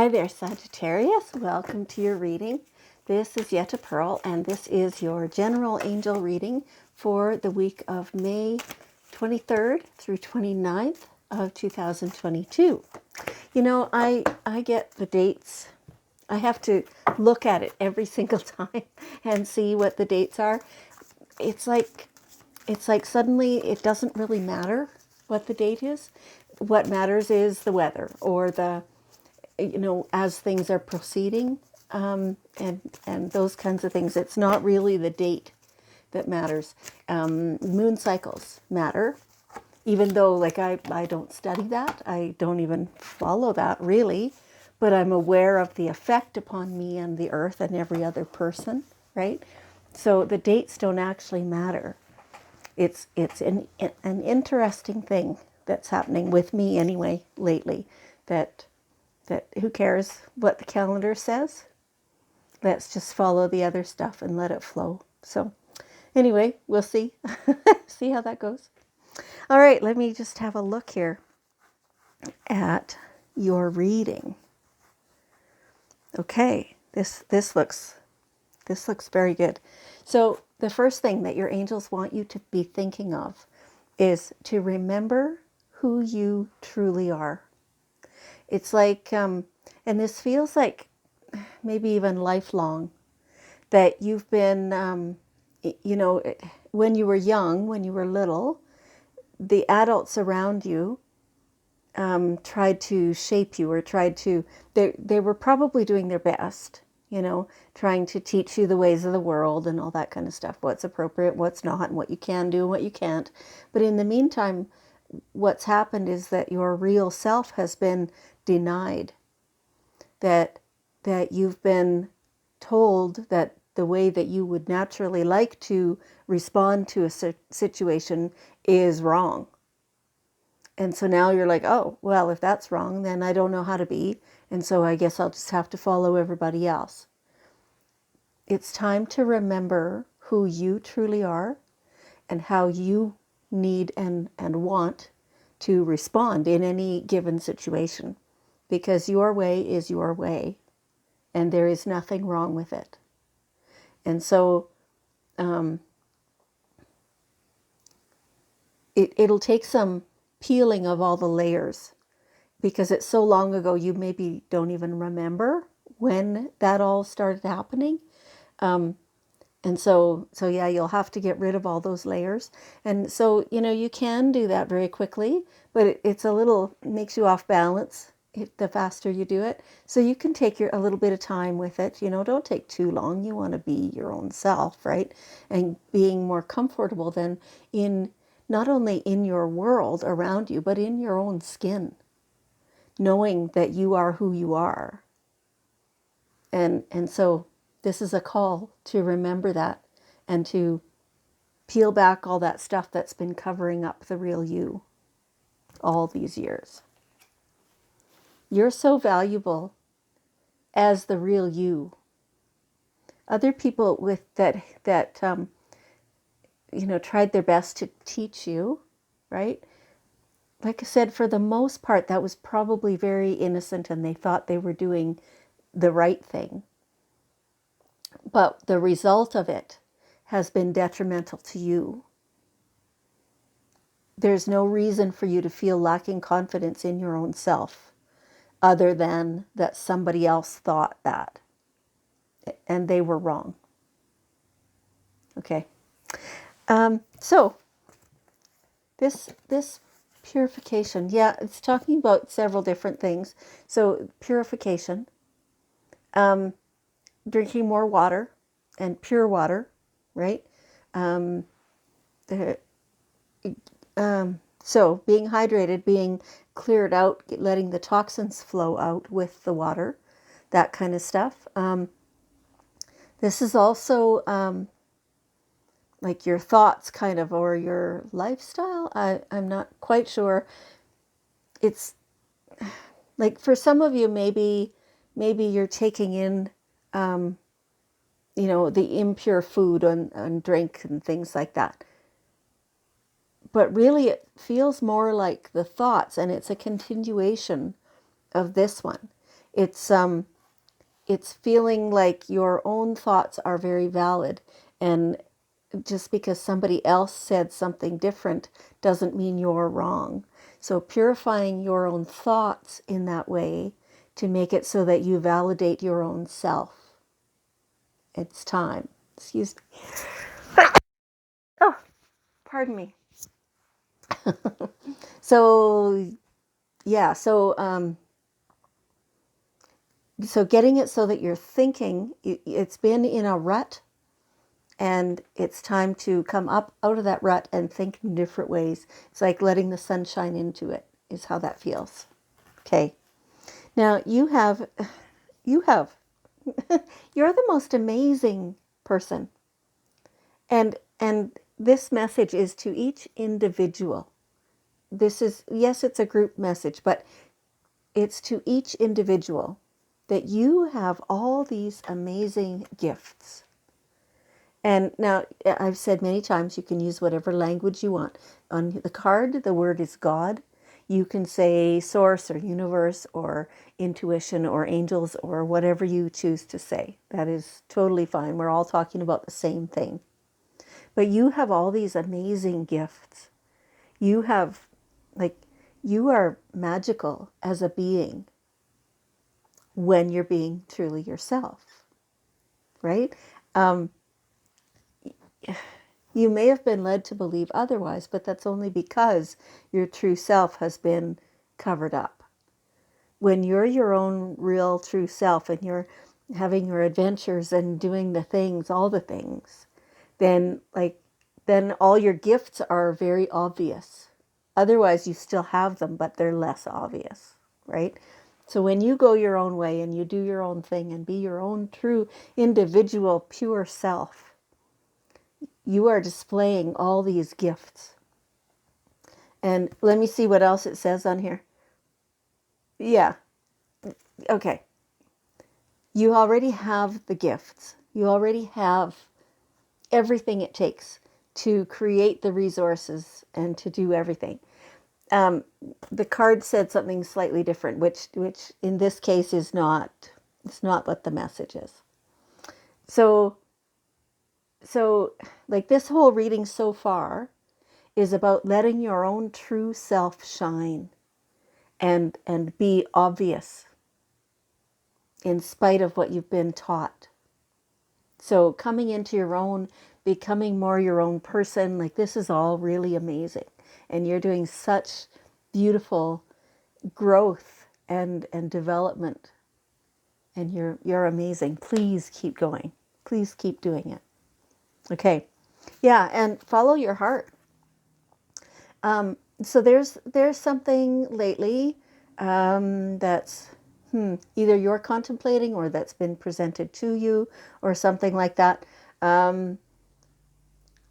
Hi there, Sagittarius. Welcome to your reading. This is Yetta Pearl, and this is your general angel reading for the week of May 23rd through 29th of 2022. You know, I get the dates. I have to look at it every single time and see what the dates are. It's like suddenly it doesn't really matter what the date is. What matters is the weather or as things are proceeding, and those kinds of things. It's not really the date that matters. Moon cycles matter, even though I don't study that. I don't even follow that really, but I'm aware of the effect upon me and the earth and every other person, right? So the dates don't actually matter. It's an interesting thing that's happening with me anyway lately, that who cares what the calendar says? Let's just follow the other stuff and let it flow. So anyway, we'll see. See how that goes. All right, let me just have a look here at your reading. Okay, this looks very good. So the first thing that your angels want you to be thinking of is to remember who you truly are. It's like, and this feels like maybe even lifelong, that you've been, when you were young, when you were little, the adults around you tried to shape you, or they were probably doing their best, trying to teach you the ways of the world and all that kind of stuff, what's appropriate, what's not, and what you can do and what you can't. But in the meantime, what's happened is that your real self has been denied, that you've been told that the way that you would naturally like to respond to a situation is wrong. And so now you're like, oh, well, if that's wrong, then I don't know how to be. And so I guess I'll just have to follow everybody else. It's time to remember who you truly are and how you need and want to respond in any given situation. Because your way is your way, and there is nothing wrong with it. And so it'll take some peeling of all the layers, because it's so long ago you maybe don't even remember when that all started happening. And so yeah, you'll have to get rid of all those layers. And so, you can do that very quickly, but it's a little, makes you off balance the faster you do it. So you can take a little bit of time with it. Don't take too long. You want to be your own self, right? And being more comfortable than not only in your world around you, but in your own skin, knowing that you are who you are. And so this is a call to remember that and to peel back all that stuff that's been covering up the real you all these years. You're so valuable as the real you. Other people tried their best to teach you, right? Like I said, for the most part, that was probably very innocent, and they thought they were doing the right thing. But the result of it has been detrimental to you. There's no reason for you to feel lacking confidence in your own self, other than that somebody else thought that, and they were wrong. Okay. So this purification, yeah, it's talking about several different things. So purification, drinking more water, and pure water, right? So being hydrated, being cleared out, letting the toxins flow out with the water, that kind of stuff. This is also like your thoughts kind of, or your lifestyle. I'm not quite sure. It's like for some of you, maybe you're taking in, the impure food and drink and things like that. But really it feels more like the thoughts, and it's a continuation of this one. It's it's feeling like your own thoughts are very valid, and just because somebody else said something different doesn't mean you're wrong. So purifying your own thoughts in that way to make it so that you validate your own self. It's time. Excuse me. Oh, pardon me. So yeah, so getting it so that you're thinking, it's been in a rut, and it's time to come up out of that rut and think in different ways. It's like letting the sun shine into it, is how that feels. Okay. Now you have, you're the most amazing person. And this message is to each individual. This is, yes, it's a group message, but it's to each individual that you have all these amazing gifts. And now, I've said many times, you can use whatever language you want. On the card, the word is God. You can say source or universe or intuition or angels or whatever you choose to say. That is totally fine. We're all talking about the same thing. But you have all these amazing gifts. You have, like, you are magical as a being when you're being truly yourself, right? You may have been led to believe otherwise, but that's only because your true self has been covered up. When you're your own real true self and you're having your adventures and doing the things, all the things, then then all your gifts are very obvious. Otherwise, you still have them, but they're less obvious, right? So when you go your own way and you do your own thing and be your own true individual pure self, you are displaying all these gifts. And let me see what else it says on here. Yeah. Okay. You already have the gifts. You already have everything it takes to create the resources and to do everything. The card said something slightly different, which in this case is not, it's not what the message is. So like this whole reading so far is about letting your own true self shine and be obvious in spite of what you've been taught. So coming into your own, becoming more your own person, like this is all really amazing. And you're doing such beautiful growth and development. And you're amazing. Please keep going. Please keep doing it. Okay. Yeah, and follow your heart. So there's something lately that's either you're contemplating or that's been presented to you or something like that.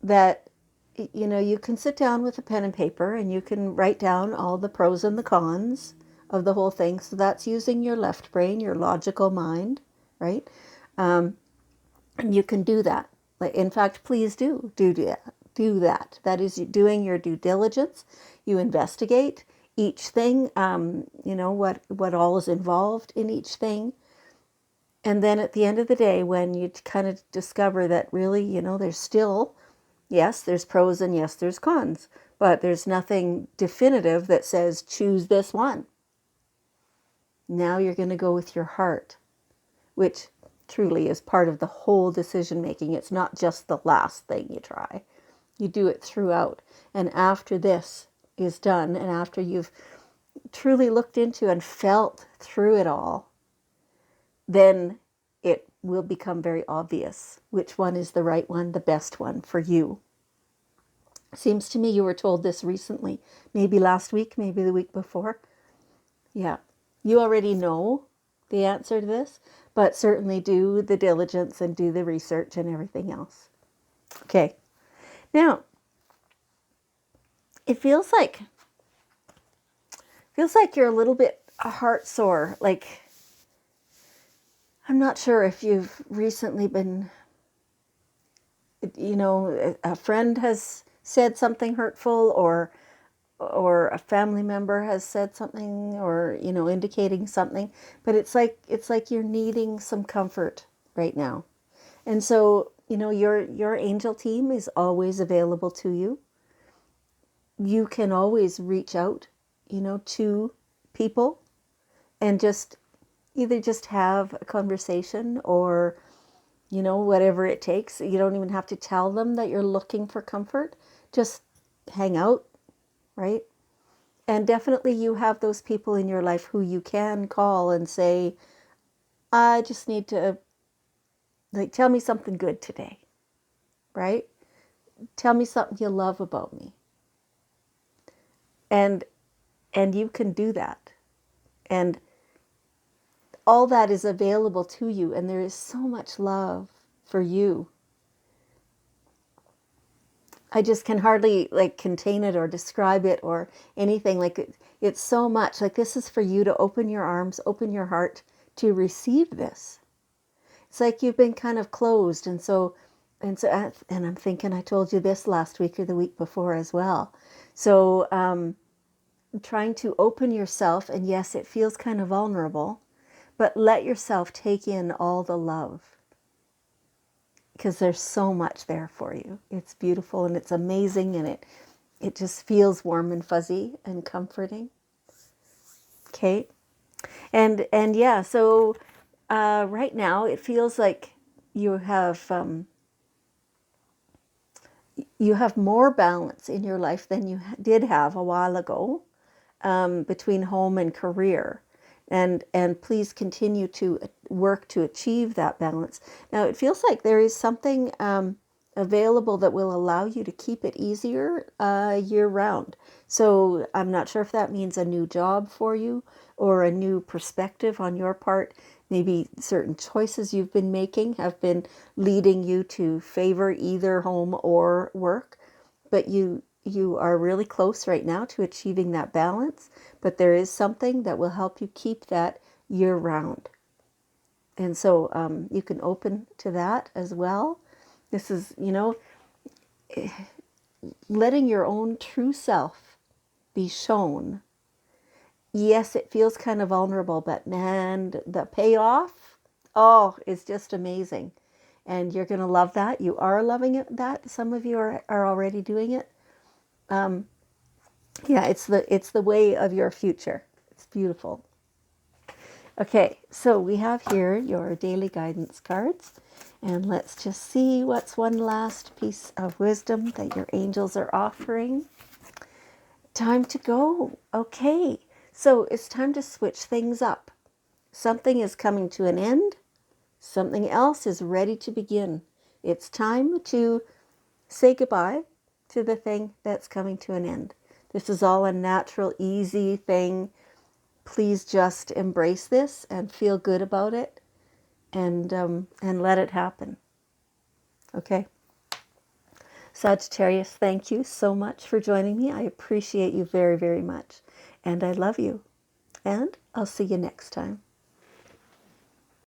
That you can sit down with a pen and paper and you can write down all the pros and the cons of the whole thing. So that's using your left brain, your logical mind, right? And you can do that. Like, in fact, please do that. Do that. That is doing your due diligence. You investigate each thing. What all is involved in each thing. And then at the end of the day, when you kind of discover that really, there's still, yes, there's pros and yes, there's cons, but there's nothing definitive that says choose this one. Now you're going to go with your heart, which truly is part of the whole decision making. It's not just the last thing you try. You do it throughout. And after this is done, and after you've truly looked into and felt through it all, then it will become very obvious which one is the right one, the best one for you. Seems to me you were told this recently, maybe last week, maybe the week before. Yeah, you already know the answer to this, but certainly do the diligence and do the research and everything else. Okay, now it feels like you're a little bit heart sore. Like, I'm not sure if you've recently been, a friend has said something hurtful, or or a family member has said something, or indicating something, but it's like you're needing some comfort right now. And so, your angel team is always available to you. You can always reach out, to people and just either just have a conversation, or whatever it takes. You don't even have to tell them that you're looking for comfort. Just hang out, right? And definitely you have those people in your life who you can call and say, I just need to, like, tell me something good today, right? Tell me something you love about me. And you can do that. And all that is available to you, and there is so much love for you. I just can hardly like contain it or describe it or anything. Like it's so much. Like, this is for you to open your arms, open your heart to receive this. It's like you've been kind of closed, and I'm thinking I told you this last week or the week before as well. So trying to open yourself, and yes, it feels kind of vulnerable, but let yourself take in all the love, because there's so much there for you. It's beautiful and it's amazing, and it just feels warm and fuzzy and comforting. Okay, and yeah, so right now it feels like you have more balance in your life than you did have a while ago, between home and career. And please continue to work to achieve that balance. Now, it feels like there is something available that will allow you to keep it easier year round. So I'm not sure if that means a new job for you, or a new perspective on your part. Maybe certain choices you've been making have been leading you to favor either home or work, but you are really close right now to achieving that balance. But there is something that will help you keep that year round. And so you can open to that as well. This is, letting your own true self be shown. Yes, it feels kind of vulnerable, but man, the payoff, oh, is just amazing. And you're going to love that. You are loving it, that. Some of you are already doing it. Yeah, it's the way of your future. It's beautiful. Okay, so we have here your daily guidance cards. And let's just see what's one last piece of wisdom that your angels are offering. Time to go. Okay, so it's time to switch things up. Something is coming to an end. Something else is ready to begin. It's time to say goodbye to the thing that's coming to an end. This is all a natural, easy thing. Please just embrace this and feel good about it, and let it happen. Okay. Sagittarius, thank you so much for joining me. I appreciate you very, very much. And I love you. And I'll see you next time.